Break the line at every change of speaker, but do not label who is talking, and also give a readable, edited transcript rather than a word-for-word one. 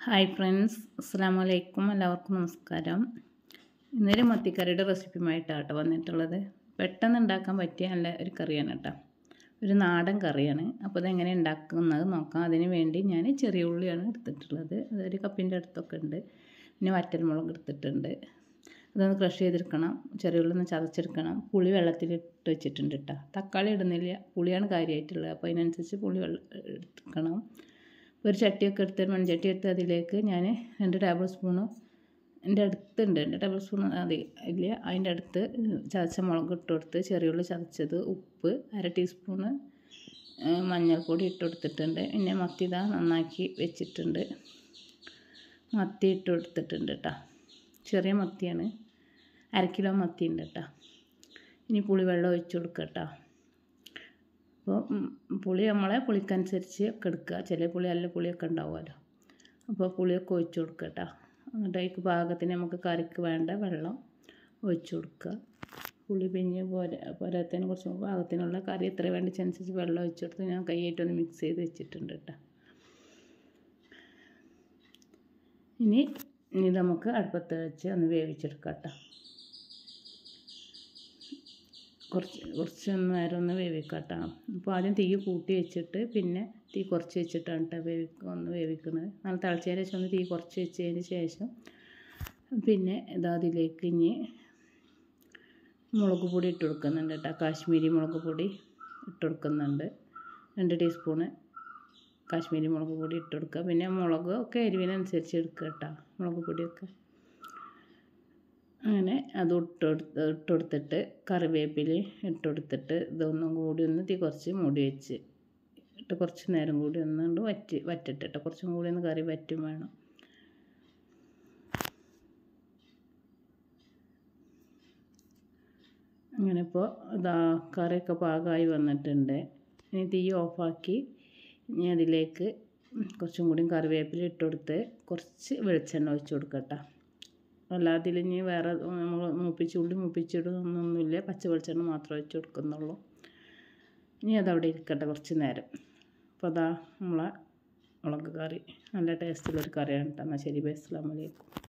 Hi friends, അസ്സലാമു അലൈക്കും. എല്ലാവർക്കും നമസ്കാരം. ഇന്നൊരു മത്തിക്കറിയുടെ റെസിപ്പിയുമായിട്ടാണ് വന്നിട്ടുള്ളത്. പെട്ടെന്ന് ഉണ്ടാക്കാൻ പറ്റിയ നല്ല ഒരു കറിയാണ് കേട്ടോ. ഒരു നാടൻ കറിയാണ്. അപ്പോൾ അതെങ്ങനെ ഉണ്ടാക്കുന്നത് നോക്കാം. അതിന് വേണ്ടി ഞാൻ ചെറിയ ഉള്ളിയാണ് എടുത്തിട്ടുള്ളത്. അതൊരു കപ്പിൻ്റെ അടുത്തൊക്കെ ഉണ്ട്. പിന്നെ വറ്റൽമുളക് എടുത്തിട്ടുണ്ട്. അതൊന്ന് ക്രഷ് ചെയ്തെടുക്കണം. ചെറിയ ഉള്ളി ഒന്ന് ചതച്ചെടുക്കണം. പുളി വെള്ളത്തിലിട്ട് വെച്ചിട്ടുണ്ട് കേട്ടോ. തക്കാളി ഇടുന്നില്ല, പുളിയാണ് കാര്യമായിട്ടുള്ളത്. അപ്പോൾ അതിനനുസരിച്ച് പുളി എടുക്കണം. ഒരു ചട്ടിയൊക്കെ എടുത്ത് മൺചട്ടി എടുത്ത് അതിലേക്ക് ഞാൻ 2 ടേബിൾ സ്പൂണ് എൻ്റെ അടുത്തുണ്ട് 2 ടേബിൾ സ്പൂൺ ഇല്ല അതിൻ്റെ അടുത്ത് ചതച്ച മുളക് ഇട്ട് കൊടുത്ത്, ചെറിയുള്ളി ചതച്ചത്, ഉപ്പ്, 1/2 ടീസ്പൂണ് മഞ്ഞൾപ്പൊടി ഇട്ട് കൊടുത്തിട്ടുണ്ട്. പിന്നെ മത്തി ഇതാ നന്നാക്കി വെച്ചിട്ടുണ്ട്. മത്തി ഇട്ട് കൊടുത്തിട്ടുണ്ട് കേട്ടോ. ചെറിയ മത്തിയാണ്, 1/2 കിലോ മത്തി ഉണ്ട് കേട്ടോ. ഇനി പുളിവെള്ളം ഒഴിച്ച് കൊടുക്കുക കേട്ടോ. അപ്പോൾ പുളി നമ്മളെ പുളിക്കനുസരിച്ച് ഒക്കെ എടുക്കുക. ചില പുളി നല്ല പുളിയൊക്കെ ഉണ്ടാവുമല്ലോ. അപ്പോൾ പുളിയൊക്കെ ഒഴിച്ച് കൊടുക്കുക കേട്ടോ. എന്നിട്ട് അതിക്ക് പാകത്തിന് നമുക്ക് കറിക്ക് വേണ്ട വെള്ളം ഒഴിച്ച് കൊടുക്കുക. പുളി പിഞ്ഞ് പോരാത്തതിന് കുറച്ച് പാകത്തിനുള്ള കറി എത്ര വേണ്ടതനുസരിച്ച് വെള്ളം ഒഴിച്ച് കൊടുത്ത് ഞാൻ കൈയായിട്ടൊന്ന് മിക്സ് ചെയ്ത് വെച്ചിട്ടുണ്ട് കേട്ടോ. ഇനി നമുക്ക് അടുപ്പത്ത് വെച്ച് ഒന്ന് വേവിച്ചെടുക്കാം കേട്ടോ. കുറച്ച് നേരം ഒന്ന് വേവിക്കാം കേട്ടോ. അപ്പോൾ ആദ്യം തീ കൂട്ടി വെച്ചിട്ട് പിന്നെ തീ കുറച്ച് വെച്ചിട്ടാണ് കേട്ടോ വേവിക്കുന്നത്. നല്ല തിളച്ചതിന് ശേഷം ഒന്ന് തീ കുറച്ച് വെച്ചതിന് ശേഷം പിന്നെ അതിലേക്ക് ഇനി മുളക് പൊടി ഇട്ട് കൊടുക്കുന്നുണ്ട് കേട്ടോ. കാശ്മീരി മുളക് പൊടി ഇട്ട് കൊടുക്കുന്നുണ്ട്. 2 ടീസ്പൂണ് കാശ്മീരി മുളക് പൊടി ഇട്ട് കൊടുക്കുക. പിന്നെ മുളക് ഒക്കെ എരിവിനനുസരിച്ച് എടുക്കുക കേട്ടോ, മുളക് പൊടിയൊക്കെ. അങ്ങനെ അത് ഇട്ട് കൊടുത്തിട്ട് കറിവേപ്പില ഇട്ട് കൊടുത്തിട്ട് ഇതൊന്നും കൂടി ഒന്ന് തീ കുറച്ച് മൂടി വെച്ച് ഇട്ട് കുറച്ച് നേരം കൂടി ഒന്നുകൊണ്ട് വറ്റിട്ടിട്ട് കുറച്ചും കൂടി ഒന്ന് കറി വറ്റും വേണം. അങ്ങനെ ഇപ്പോൾ ഇതാ കറിയൊക്കെ പാകമായി വന്നിട്ടുണ്ട്. ഇനി തീ ഓഫാക്കി ഇനി അതിലേക്ക് കുറച്ചും കൂടി കറിവേപ്പില ഇട്ട് കൊടുത്ത് കുറച്ച് വെളിച്ചെണ്ണ ഒഴിച്ച് കൊടുക്കട്ടോ. അല്ലാതെ ഇതിലിനി വേറെ നമ്മൾ ഉള്ളി മൂപ്പിച്ചിടുന്നൊന്നുമില്ല, പച്ച വെളിച്ചെണ്ണ മാത്രമേ ഒഴിച്ച് കൊടുക്കുന്നുള്ളൂ. ഇനി അതവിടെ ഇരിക്കട്ടെ കുറച്ച് നേരം. അപ്പോൾ അതാ നമ്മളെ മുളക് കറി നല്ല ടേസ്റ്റുള്ളൊരു കറിയാണ് കേട്ടോ. എന്നാൽ ശരി, അസ്സലാമു അലൈക്കും.